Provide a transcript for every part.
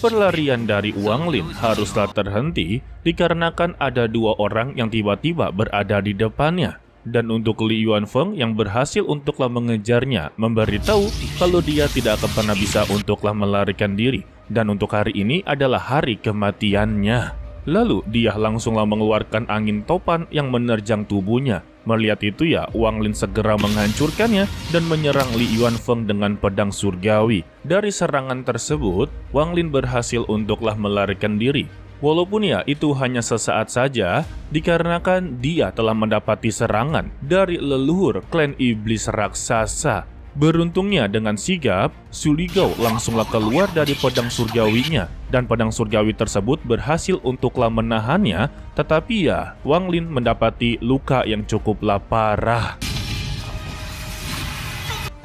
Pelarian dari Wang Lin haruslah terhenti dikarenakan ada dua orang yang tiba-tiba berada di depannya. Dan untuk Li Yuanfeng yang berhasil untuklah mengejarnya, memberitahu kalau dia tidak akan pernah bisa untuklah melarikan diri. Dan untuk hari ini adalah hari kematiannya. Lalu dia langsunglah mengeluarkan angin topan yang menerjang tubuhnya. Melihat itu ya, Wang Lin segera menghancurkannya dan menyerang Li Yuanfeng dengan pedang surgawi. Dari serangan tersebut, Wang Lin berhasil untuklah melarikan diri. Walaupun ya itu hanya sesaat saja, dikarenakan dia telah mendapati serangan dari leluhur klan iblis raksasa. Beruntungnya dengan sigap, Su Ligao langsunglah keluar dari pedang surgawinya, dan pedang surgawi tersebut berhasil untuklah menahannya, tetapi ya Wang Lin mendapati luka yang cukuplah parah.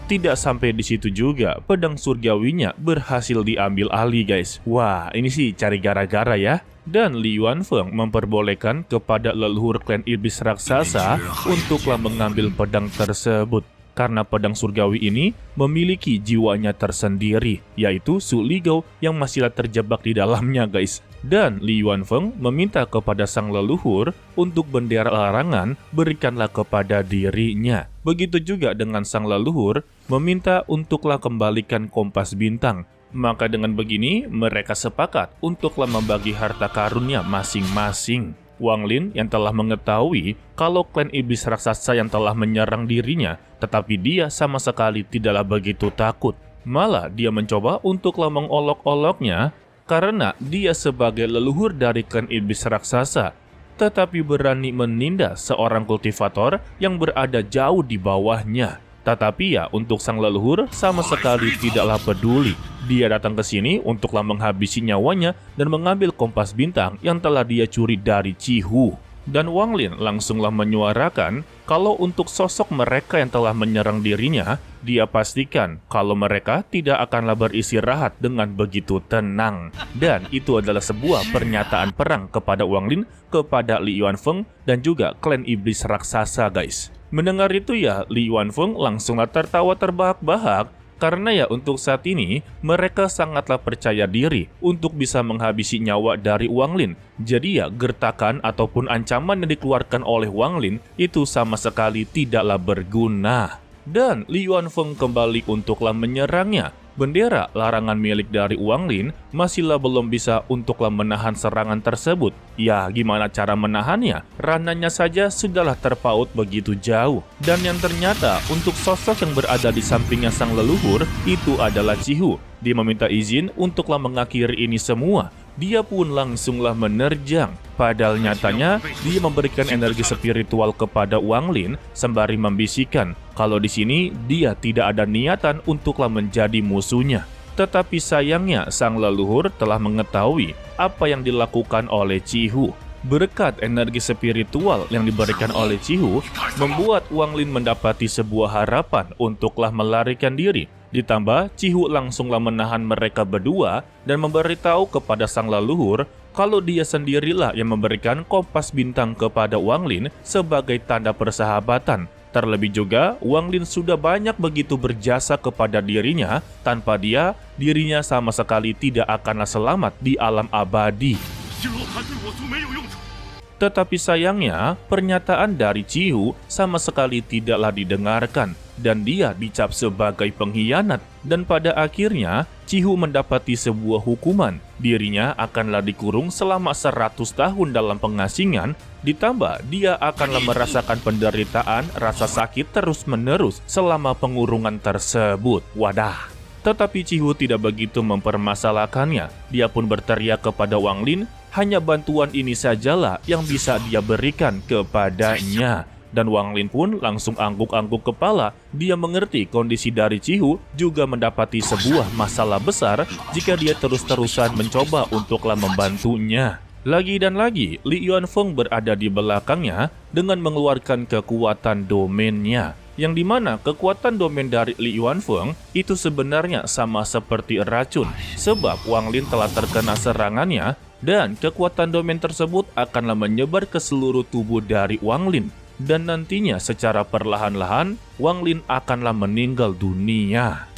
Tidak sampai di situ juga, pedang surgawinya berhasil diambil alih guys. Wah, ini sih cari gara-gara ya. Dan Li Yuanfeng memperbolehkan kepada leluhur klan iblis raksasa untuklah mengambil pedang tersebut. Karena pedang surgawi ini memiliki jiwanya tersendiri, yaitu Su Ligao yang masihlah terjebak di dalamnya guys. Dan Li Yuanfeng meminta kepada sang leluhur untuk bendera larangan berikanlah kepada dirinya. Begitu juga dengan sang leluhur meminta untuklah kembalikan kompas bintang. Maka dengan begini mereka sepakat untuklah membagi harta karunnya masing-masing. Wang Lin yang telah mengetahui kalau klan iblis raksasa yang telah menyerang dirinya, tetapi dia sama sekali tidaklah begitu takut. Malah dia mencoba untuklah mengolok-oloknya karena dia sebagai leluhur dari klan iblis raksasa, tetapi berani menindas seorang kultivator yang berada jauh di bawahnya. Tetapi ya untuk sang leluhur sama sekali tidaklah peduli. Dia datang ke sini untuklah menghabisi nyawanya dan mengambil kompas bintang yang telah dia curi dari Cihu. Dan Wang Lin langsunglah menyuarakan kalau untuk sosok mereka yang telah menyerang dirinya, dia pastikan kalau mereka tidak akanlah beristirahat dengan begitu tenang. Dan itu adalah sebuah pernyataan perang kepada Wang Lin, kepada Li Yuanfeng dan juga klan iblis raksasa guys. Mendengar itu ya, Li Yuanfeng langsunglah tertawa terbahak-bahak karena ya untuk saat ini mereka sangatlah percaya diri untuk bisa menghabisi nyawa dari Wang Lin. Jadi ya gertakan ataupun ancaman yang dikeluarkan oleh Wang Lin itu sama sekali tidaklah berguna. Dan Li Yuanfeng kembali untuklah menyerangnya. Bendera larangan milik dari Wang Lin masihlah belum bisa untuklah menahan serangan tersebut. Ya, gimana cara menahannya? Rananya saja sudahlah terpaut begitu jauh. Dan yang ternyata untuk sosok yang berada di sampingnya sang leluhur itu adalah Cihu. Dia meminta izin untuklah mengakhiri ini semua. Dia pun langsunglah menerjang. Padahal nyatanya dia memberikan energi spiritual kepada Wang Lin sembari membisikkan kalau di sini dia tidak ada niatan untuklah menjadi musuhnya. Tetapi sayangnya sang leluhur telah mengetahui apa yang dilakukan oleh Cihu. Berkat energi spiritual yang diberikan oleh Cihu membuat Wang Lin mendapati sebuah harapan untuklah melarikan diri. Ditambah, Cihu langsunglah menahan mereka berdua dan memberitahu kepada sang leluhur kalau dia sendirilah yang memberikan kompas bintang kepada Wang Lin sebagai tanda persahabatan. Terlebih juga, Wang Lin sudah banyak begitu berjasa kepada dirinya, tanpa dia, dirinya sama sekali tidak akanlah selamat di alam abadi. Tetapi sayangnya, pernyataan dari Cihu sama sekali tidaklah didengarkan, dan dia dicap sebagai pengkhianat. Dan pada akhirnya, Cihu mendapati sebuah hukuman. Dirinya akanlah dikurung selama 100 tahun dalam pengasingan, ditambah dia akanlah merasakan penderitaan rasa sakit terus-menerus selama pengurungan tersebut. Wadah! Tetapi Cihu tidak begitu mempermasalahkannya. Dia pun berteriak kepada Wang Lin, hanya bantuan ini sajalah yang bisa dia berikan kepadanya. Dan Wang Lin pun langsung angguk-angguk kepala. Dia mengerti kondisi dari Cihu juga mendapati sebuah masalah besar jika dia terus-terusan mencoba untuklah membantunya. Lagi dan lagi, Li Yuanfeng berada di belakangnya dengan mengeluarkan kekuatan domainnya. Yang dimana kekuatan domain dari Li Yuanfeng itu sebenarnya sama seperti racun. Sebab Wang Lin telah terkena serangannya dan kekuatan domain tersebut akanlah menyebar ke seluruh tubuh dari Wang Lin. Dan nantinya secara perlahan-lahan Wang Lin akanlah meninggal dunia.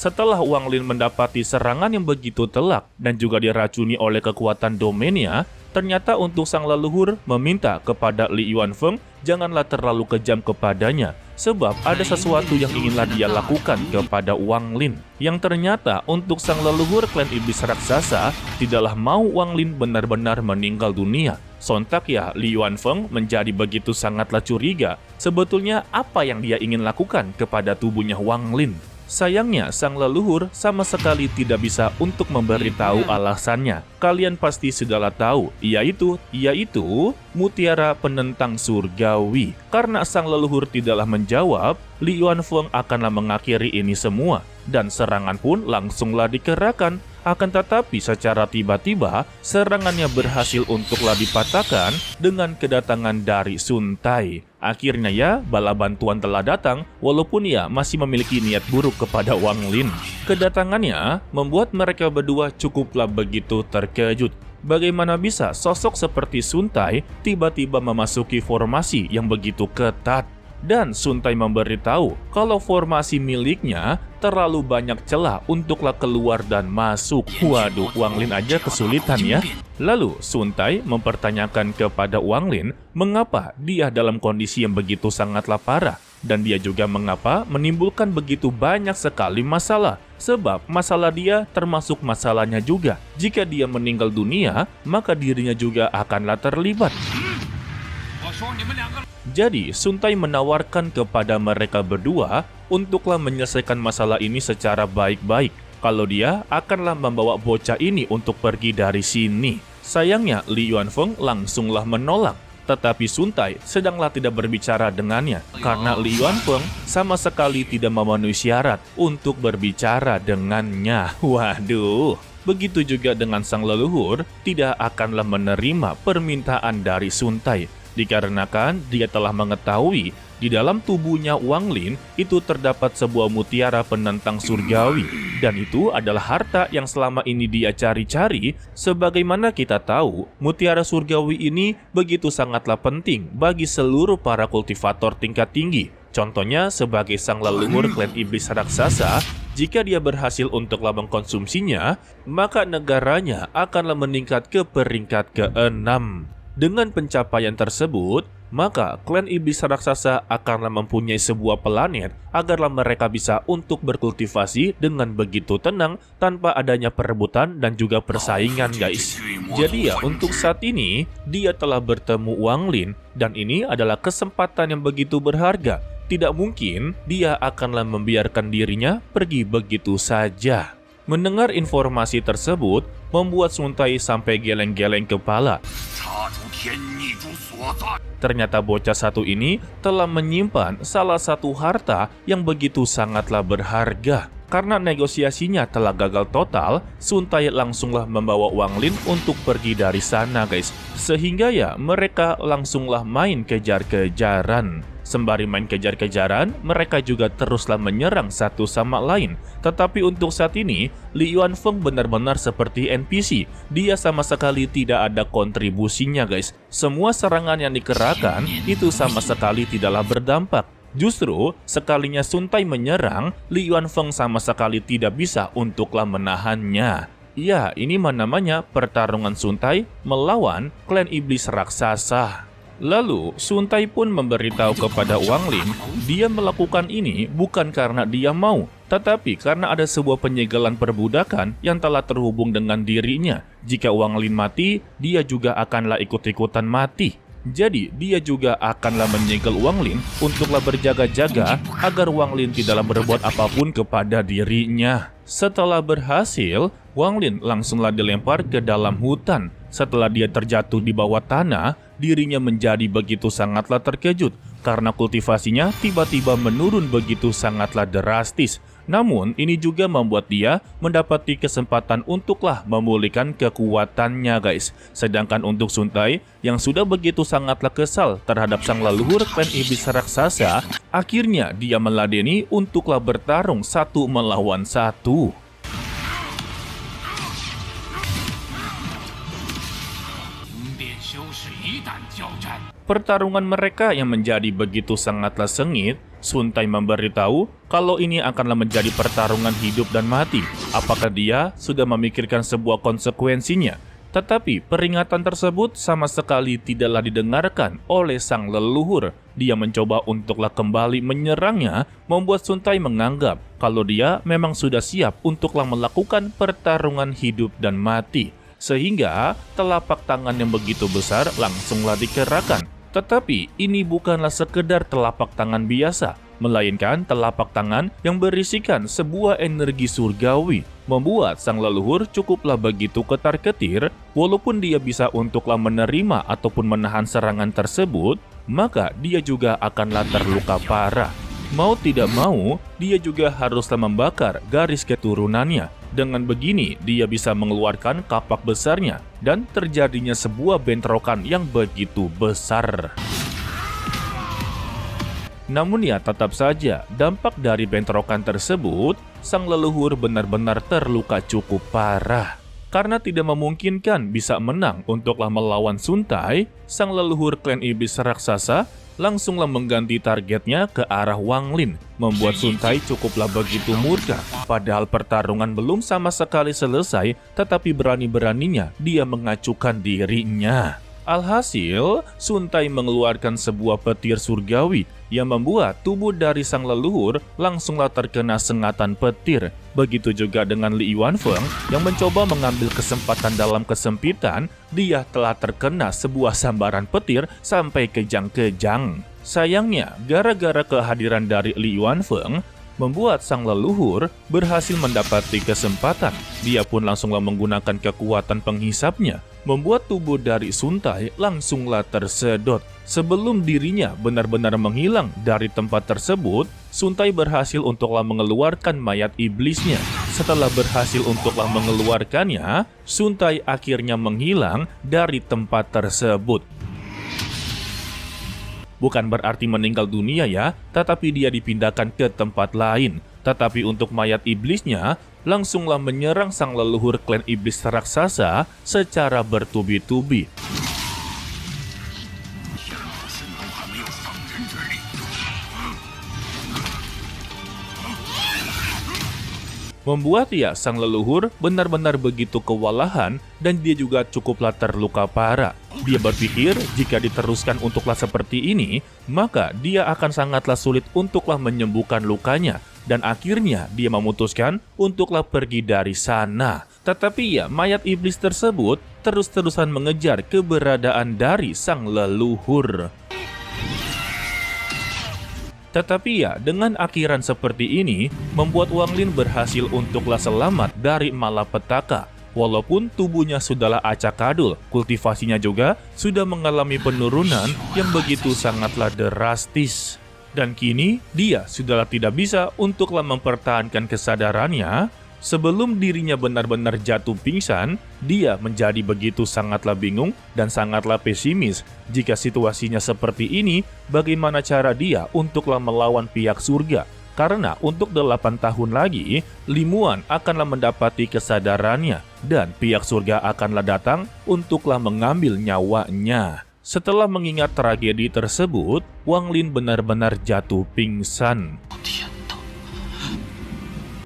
Setelah Wang Lin mendapati serangan yang begitu telak dan juga diracuni oleh kekuatan domainnya, ternyata untuk sang leluhur meminta kepada Li Yuanfeng janganlah terlalu kejam kepadanya, sebab ada sesuatu yang inginlah dia lakukan kepada Wang Lin. Yang ternyata untuk sang leluhur klan iblis raksasa tidaklah mau Wang Lin benar-benar meninggal dunia. Sontak ya Li Yuanfeng menjadi begitu sangatlah curiga. Sebetulnya apa yang dia ingin lakukan kepada tubuhnya Wang Lin? Sayangnya, sang leluhur sama sekali tidak bisa untuk memberitahu alasannya. Kalian pasti sudahlah tahu, yaitu mutiara penentang surgawi. Karena sang leluhur tidaklah menjawab, Li Yuanfeng akanlah mengakhiri ini semua. Dan serangan pun langsunglah dikerahkan. Akan tetapi secara tiba-tiba, serangannya berhasil untuklah dipatahkan dengan kedatangan dari Sun Tai. Akhirnya ya, bala bantuan telah datang, walaupun ia masih memiliki niat buruk kepada Wang Lin. Kedatangannya membuat mereka berdua cukuplah begitu terkejut. Bagaimana bisa sosok seperti Sun Tai tiba-tiba memasuki formasi yang begitu ketat? Dan Sun Tai memberitahu kalau formasi miliknya terlalu banyak celah untuklah keluar dan masuk. Waduh, Wang Lin aja kesulitan ya. Lalu Sun Tai mempertanyakan kepada Wang Lin mengapa dia dalam kondisi yang begitu sangatlah parah. Dan dia juga mengapa menimbulkan begitu banyak sekali masalah. Sebab masalah dia termasuk masalahnya juga. Jika dia meninggal dunia, maka dirinya juga akanlah terlibat. Jadi, Sun Tai menawarkan kepada mereka berdua untuklah menyelesaikan masalah ini secara baik-baik. Kalau dia akanlah membawa bocah ini untuk pergi dari sini. Sayangnya, Li Yuanfeng langsunglah menolak. Tetapi Sun Tai sedanglah tidak berbicara dengannya. Karena Li Yuanfeng sama sekali tidak memenuhi syarat untuk berbicara dengannya. Waduh. Begitu juga dengan sang leluhur tidak akanlah menerima permintaan dari Sun Tai. Dikarenakan dia telah mengetahui di dalam tubuhnya Wang Lin itu terdapat sebuah mutiara penentang surgawi. Dan itu adalah harta yang selama ini dia cari-cari. Sebagaimana kita tahu, mutiara surgawi ini begitu sangatlah penting bagi seluruh para kultivator tingkat tinggi. Contohnya sebagai sang leluhur klan iblis raksasa, jika dia berhasil untuklah mengkonsumsinya, maka negaranya akanlah meningkat ke peringkat ke-6. Dengan pencapaian tersebut, maka klan iblis raksasa akanlah mempunyai sebuah planet agarlah mereka bisa untuk berkultivasi dengan begitu tenang tanpa adanya perebutan dan juga persaingan, guys. Jadi ya, untuk saat ini dia telah bertemu Wang Lin dan ini adalah kesempatan yang begitu berharga. Tidak mungkin dia akanlah membiarkan dirinya pergi begitu saja. Mendengar informasi tersebut membuat Sun Tai sampai geleng-geleng kepala. Ternyata bocah satu ini telah menyimpan salah satu harta yang begitu sangatlah berharga. Karena negosiasinya telah gagal total, Sun Tai langsunglah membawa Wang Lin untuk pergi dari sana, guys. Sehingga ya mereka langsunglah main kejar-kejaran. Sembari main kejar-kejaran, mereka juga teruslah menyerang satu sama lain. Tetapi untuk saat ini, Li Yuanfeng benar-benar seperti NPC. Dia sama sekali tidak ada kontribusinya, guys. Semua serangan yang dikerahkan itu sama sekali tidaklah berdampak. Justru, sekalinya Sun Tai menyerang, Li Yuanfeng sama sekali tidak bisa untuklah menahannya. Ya, ini namanya pertarungan Sun Tai melawan klan iblis raksasa. Lalu, Sun Tai pun memberitahu kepada Wang Lin, dia melakukan ini bukan karena dia mau, tetapi karena ada sebuah penyegelan perbudakan yang telah terhubung dengan dirinya. Jika Wang Lin mati, dia juga akanlah ikut-ikutan mati. Jadi, dia juga akanlah menyegel Wang Lin untuklah berjaga-jaga agar Wang Lin tidaklah berbuat apapun kepada dirinya. Setelah berhasil, Wang Lin langsunglah dilempar ke dalam hutan. Setelah dia terjatuh di bawah tanah, dirinya menjadi begitu sangatlah terkejut karena kultivasinya tiba-tiba menurun begitu sangatlah drastis. Namun, ini juga membuat dia mendapati kesempatan untuklah memulihkan kekuatannya, guys. Sedangkan untuk Sun Tai yang sudah begitu sangatlah kesal terhadap sang leluhur klan iblis raksasa, akhirnya dia meladeni untuklah bertarung satu melawan satu. Pertarungan mereka yang menjadi begitu sangatlah sengit, Sun Tai memberitahu kalau ini akanlah menjadi pertarungan hidup dan mati. Apakah dia sudah memikirkan sebuah konsekuensinya? Tetapi peringatan tersebut sama sekali tidaklah didengarkan oleh sang leluhur. Dia mencoba untuklah kembali menyerangnya, membuat Sun Tai menganggap kalau dia memang sudah siap untuklah melakukan pertarungan hidup dan mati. Sehingga telapak tangan yang begitu besar langsunglah dikerahkan. Tetapi ini bukanlah sekedar telapak tangan biasa, melainkan telapak tangan yang berisikan sebuah energi surgawi, membuat sang leluhur cukuplah begitu ketar-ketir. Walaupun dia bisa untuklah menerima ataupun menahan serangan tersebut, maka dia juga akanlah terluka parah. Mau tidak mau, dia juga haruslah membakar garis keturunannya. Dengan begini, dia bisa mengeluarkan kapak besarnya dan terjadinya sebuah bentrokan yang begitu besar. Namun ya tetap saja, dampak dari bentrokan tersebut, sang leluhur benar-benar terluka cukup parah. Karena tidak memungkinkan bisa menang untuklah melawan Sun Tai, sang leluhur klan iblis raksasa langsunglah mengganti targetnya ke arah Wang Lin, membuat Sun Tai cukuplah begitu murka. Padahal pertarungan belum sama sekali selesai, tetapi berani-beraninya dia mengacukan dirinya. Alhasil, Sun Tai mengeluarkan sebuah petir surgawi yang membuat tubuh dari sang leluhur langsunglah terkena sengatan petir. Begitu juga dengan Li Yuanfeng yang mencoba mengambil kesempatan dalam kesempitan, dia telah terkena sebuah sambaran petir sampai kejang-kejang. Sayangnya, gara-gara kehadiran dari Li Yuanfeng, membuat sang leluhur berhasil mendapati kesempatan. Dia pun langsunglah menggunakan kekuatan penghisapnya, membuat tubuh dari Sun Tai langsunglah tersedot. Sebelum dirinya benar-benar menghilang dari tempat tersebut, Sun Tai berhasil untuklah mengeluarkan mayat iblisnya. Setelah berhasil untuklah mengeluarkannya, Sun Tai akhirnya menghilang dari tempat tersebut. Bukan berarti meninggal dunia ya, tetapi dia dipindahkan ke tempat lain. Tetapi untuk mayat iblisnya, langsunglah menyerang sang leluhur klan iblis raksasa secara bertubi-tubi. Membuat ya sang leluhur benar-benar begitu kewalahan dan dia juga cukuplah terluka parah. Dia berpikir jika diteruskan untuklah seperti ini, maka dia akan sangatlah sulit untuklah menyembuhkan lukanya. Dan akhirnya dia memutuskan untuklah pergi dari sana. Tetapi ya mayat iblis tersebut terus-terusan mengejar keberadaan dari sang leluhur. Tetapi ya, dengan akhiran seperti ini, membuat Wang Lin berhasil untuklah selamat dari malapetaka. Walaupun tubuhnya sudahlah acak-adul, kultivasinya juga sudah mengalami penurunan yang begitu sangatlah drastis. Dan kini, dia sudahlah tidak bisa untuklah mempertahankan kesadarannya. Sebelum dirinya benar-benar jatuh pingsan, dia menjadi begitu sangatlah bingung dan sangatlah pesimis. Jika situasinya seperti ini, bagaimana cara dia untuklah melawan pihak surga? Karena untuk 8 tahun lagi, Limuan akanlah mendapati kesadarannya dan pihak surga akanlah datang untuklah mengambil nyawanya. Setelah mengingat tragedi tersebut, Wang Lin benar-benar jatuh pingsan.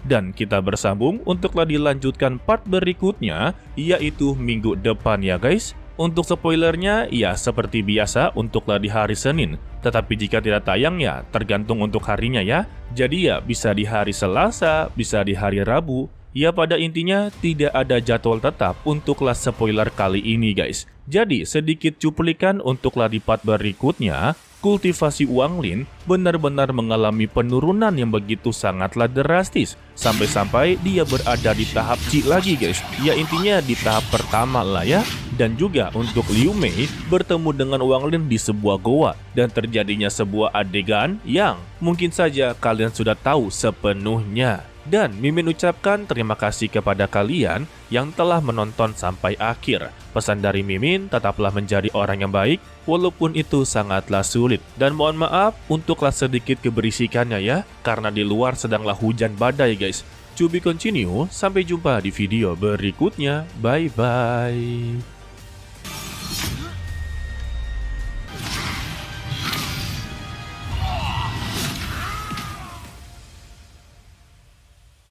Dan kita bersambung untuklah dilanjutkan part berikutnya, yaitu minggu depan ya guys. Untuk spoilernya, ya seperti biasa untuklah di hari Senin. Tetapi jika tidak tayang ya tergantung untuk harinya ya. Jadi ya bisa di hari Selasa, bisa di hari Rabu. Ya pada intinya tidak ada jadwal tetap untuklah spoiler kali ini guys. Jadi sedikit cuplikan untuklah di part berikutnya. Kultivasi Wang Lin benar-benar mengalami penurunan yang begitu sangatlah drastis. Sampai-sampai dia berada di tahap C lagi guys. Ya intinya di tahap pertama lah ya. Dan juga untuk Liu Mei bertemu dengan Wang Lin di sebuah goa. Dan terjadinya sebuah adegan yang mungkin saja kalian sudah tahu sepenuhnya. Dan Mimin ucapkan terima kasih kepada kalian yang telah menonton sampai akhir. Pesan dari Mimin, tetaplah menjadi orang yang baik, walaupun itu sangatlah sulit. Dan mohon maaf untuklah sedikit keberisikannya ya, karena di luar sedanglah hujan badai guys. To be continue, sampai jumpa di video berikutnya. Bye-bye.